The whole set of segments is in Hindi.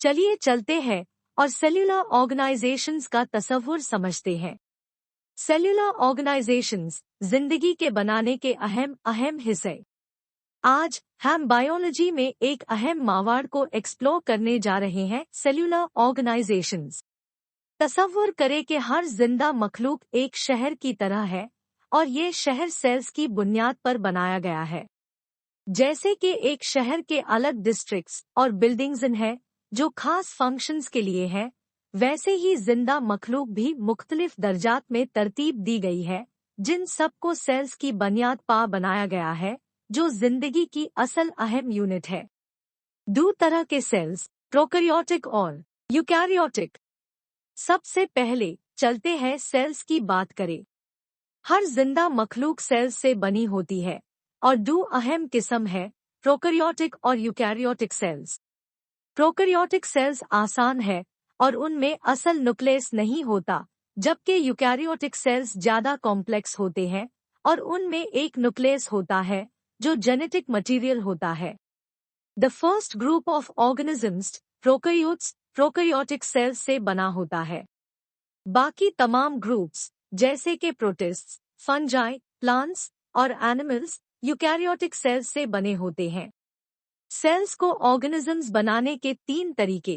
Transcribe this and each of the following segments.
चलिए चलते हैं और सेल्यूलर ऑर्गेनाइजेशंस का तस्वुर समझते हैं। सेल्यूलर ऑर्गेनाइजेशंस जिंदगी के बनाने के अहम हिस्से। आज हम बायोलॉजी में एक अहम मावाड़ को एक्सप्लोर करने जा रहे हैं, सेल्यूलर ऑर्गेनाइजेशंस। तस्वुर करें कि हर जिंदा मखलूक एक शहर की तरह है और ये शहर सेल्स की बुनियाद पर बनाया गया है। जैसे कि एक शहर के अलग डिस्ट्रिक्ट्स और बिल्डिंग्स हैं जो खास फंक्शंस के लिए है, वैसे ही जिंदा मखलूक भी मुख्तलिफ दर्जात में तरतीब दी गई है, जिन सबको सेल्स की बुनियाद पा बनाया गया है, जो जिंदगी की असल अहम यूनिट है। दो तरह के सेल्स, प्रोकैरियोटिक और यूकैरियोटिक। सबसे पहले चलते हैं सेल्स की बात करें। हर जिंदा मखलूक सेल्स से बनी होती है और दो अहम किस्म है, प्रोकैरियोटिक और यूकैरियोटिक सेल्स। प्रोकैरियोटिक सेल्स आसान है और उनमें असल न्यूक्लियस नहीं होता, जबकि यूकैरियोटिक सेल्स ज्यादा कॉम्प्लेक्स होते हैं और उनमें एक न्यूक्लियस होता है जो जेनेटिक मटेरियल होता है। The first group of organisms, prokaryotes, prokaryotic cells से बना होता है। बाकी तमाम ग्रुप्स जैसे कि प्रोटिस्ट्स, फंजाई, प्लांट्स और एनिमल्स यूकैरियोटिक सेल्स से बने होते हैं। सेल्स को ऑर्गेनिजम्स बनाने के तीन तरीके।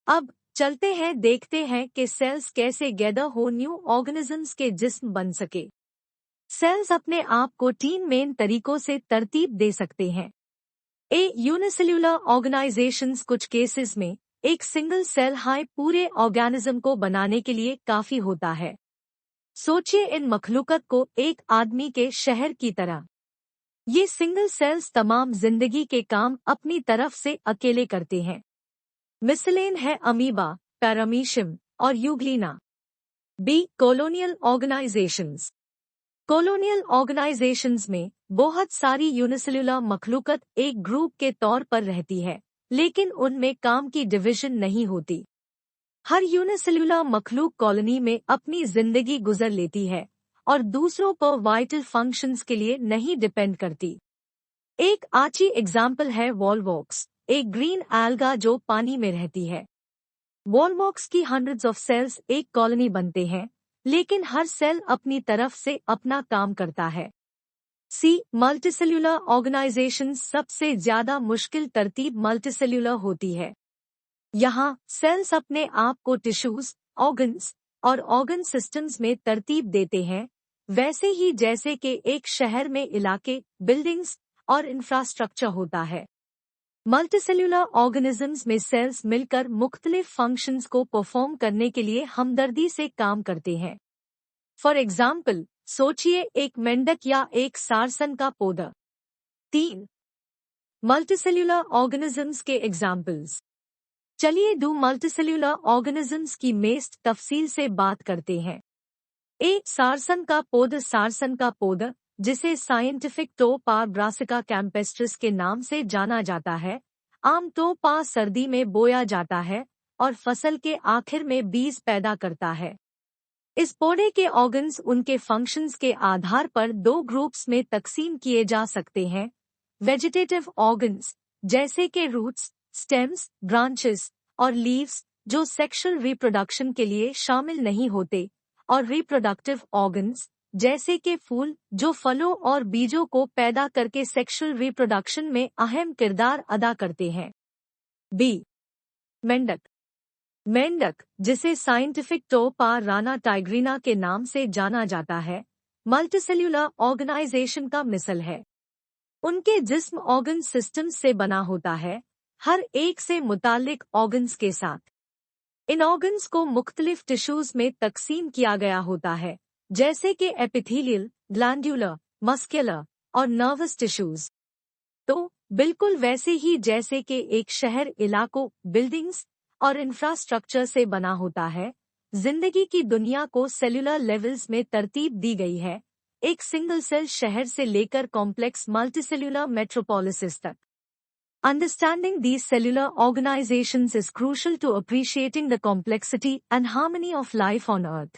अब चलते हैं देखते हैं कि सेल्स कैसे गैदर हो न्यू ऑर्गेनिजम्स के जिस्म बन सके। सेल्स अपने आप को तीन मेन तरीकों से तरतीब दे सकते हैं। यूनिसेल्यूलर ऑर्गेनाइजेशंस कुछ केसेस में एक सिंगल सेल हाई पूरे ऑर्गेनिज्म को बनाने के लिए काफी होता है। सोचिए इन मखलूकत को एक आदमी के शहर की तरह। ये सिंगल सेल्स तमाम जिंदगी के काम अपनी तरफ से अकेले करते हैं। मिसलेन है अमीबा, पैरामीशियम और Euglena. Colonial organisations. Colonial organisations में बहुत सारी यूनिसेल्यूलर मखलूकत एक ग्रुप के तौर पर रहती है, लेकिन उनमें काम की डिवीजन नहीं होती। हर यूनिसेल्यूलर मखलूक कॉलोनी में अपनी जिंदगी गुजर लेती है और दूसरों पर वाइटल फंक्शंस के लिए नहीं डिपेंड करती। एक अच्छी एग्जाम्पल है वॉलवॉक्स, एक ग्रीन एल्गा जो पानी में रहती है। वॉलवॉक्स की हंड्रेड्स ऑफ सेल्स एक कॉलोनी बनते हैं, लेकिन हर सेल अपनी तरफ से अपना काम करता है। मल्टीसेल्यूलर ऑर्गेनाइजेशन सबसे ज्यादा मुश्किल तरतीब मल्टीसेल्यूलर होती है। यहाँ सेल्स अपने आप को टिश्यूज, ऑर्गन्स और ऑर्गन सिस्टम्स में तरतीब देते हैं, वैसे ही जैसे कि एक शहर में इलाके, बिल्डिंग्स और इंफ्रास्ट्रक्चर होता है। मल्टीसेल्यूलर ऑर्गेनिजम्स में सेल्स मिलकर मुख्तलिफ फंक्शंस को परफॉर्म करने के लिए हमदर्दी से काम करते हैं। फॉर एग्जाम्पल, सोचिए एक मेंढक या एक सारसन का पौधा। 3 मल्टीसेल्यूलर ऑर्गेनिजम्स के एग्जाम्पल्स। चलिए दो मल्टीसेल्यूलर ऑर्गेनिजम्स की मेस्ट तफसील से बात करते हैं। सारसन का पौधा। सारसन का पौधा, जिसे साइंटिफिक तौर ब्रासिका कैम्पेस्ट्रिस के नाम से जाना जाता है, आमतौर पर सर्दी में बोया जाता है और फसल के आखिर में बीज पैदा करता है। इस पौधे के ऑर्गन्स उनके फंक्शंस के आधार पर दो ग्रुप्स में तकसीम किए जा सकते हैं। वेजिटेटिव ऑर्गन्स जैसे कि रूट्स, स्टेम्स, ब्रांचेस और लीव्स जो सेक्सुअल रिप्रोडक्शन के लिए शामिल नहीं होते, और रिप्रोडक्टिव ऑर्गन्स जैसे कि फूल जो फलों और बीजों को पैदा करके सेक्सुअल रिप्रोडक्शन में अहम किरदार अदा करते हैं। मेंढक। मेंढक, जिसे साइंटिफिक तौर पर राना टाइग्रीना के नाम से जाना जाता है, मल्टीसेल्यूलर ऑर्गेनाइजेशन का मिसल है। उनके जिस्म ऑर्गन सिस्टम से बना होता है, हर एक से मुताल्लिक ऑर्गन्स के साथ। इन ऑर्गन्स को मुख्तलिफ टिश्यूज में तकसीम किया गया होता है, जैसे कि एपिथेलियल, ग्लैंडुलर, मस्कुलर और नर्वस टिश्यूज। तो बिल्कुल वैसे ही जैसे कि एक शहर इलाकों, बिल्डिंग्स और इंफ्रास्ट्रक्चर से बना होता है, जिंदगी की दुनिया को सेल्यूलर लेवल्स में तरतीब दी गई है, एक सिंगल सेल शहर से लेकर कॉम्प्लेक्स मल्टीसेल्यूलर मेट्रोपोलिसेस तक। Understanding these cellular organizations is crucial to appreciating the complexity and harmony of life on Earth.